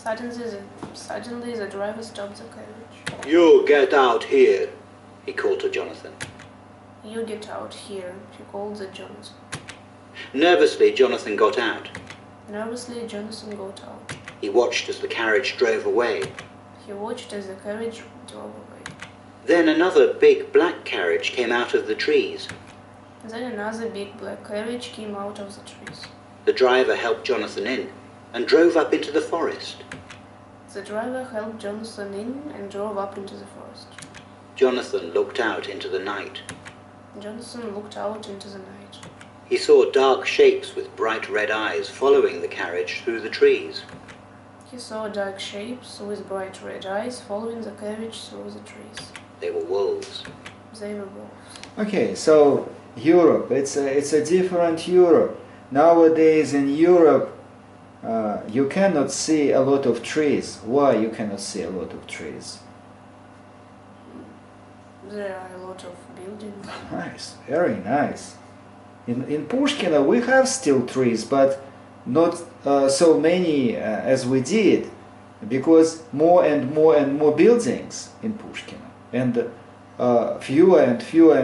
Suddenly the driver stopped the carriage. You get out here, he called to Jonathan. You get out here, he called to Jonathan. Nervously, Jonathan got out. Nervously, Jonathan got out. He watched as the carriage drove away. He watched as the carriage drove away. Then another big black carriage came out of the trees. Then another big black carriage came out of the trees. The driver helped Jonathan in and drove up into the forest. The driver helped Jonathan in and drove up into the forest. Jonathan looked out into the night. Jonathan looked out into the night. He saw dark shapes with bright red eyes following the carriage through the trees. He saw dark shapes with bright red eyes following the carriage through the trees. They were wolves. They were wolves. Okay, so Europe, it's a different Europe. Nowadays in Europe, you cannot see a lot of trees. Why you cannot see a lot of trees? There are a lot of buildings. Nice, very nice. In Pushkino we have still trees, but not so many as we did, because more and more buildings in Pushkino, and fewer and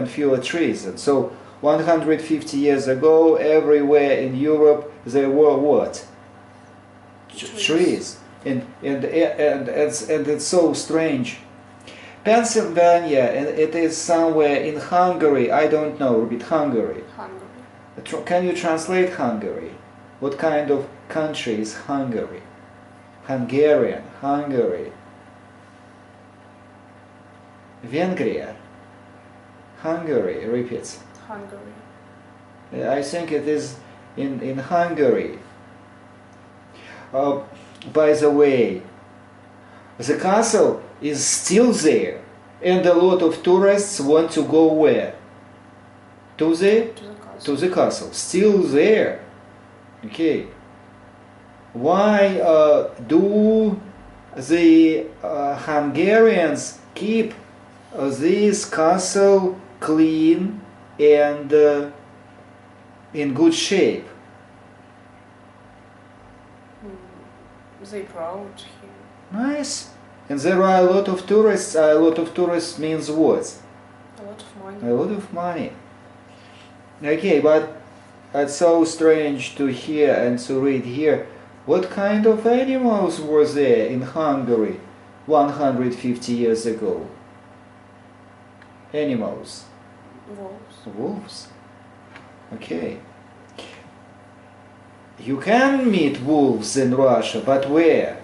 fewer trees. And so 150 years ago, everywhere in Europe there were what? Trees. And it's so strange. Pennsylvania, and it is somewhere in Hungary. I don't know. Repeat, Hungary. Hungary. Can you translate Hungary? What kind of country is Hungary? Hungarian, Hungary. Vengria. Hungary, repeat. Hungary. I think it is in Hungary. By the way, the castle is still there, and a lot of tourists want to go where? To the castle. Still there. Okay. Why do the Hungarians keep this castle clean and in good shape? They proud here. Nice. And there are a lot of tourists. A lot of tourists means what? A lot of money. A lot of money. Okay, but it's so strange to hear and to read here. What kind of animals were there in Hungary 150 years ago? Animals. Wolves. Wolves. Okay. You can meet wolves in Russia, but where?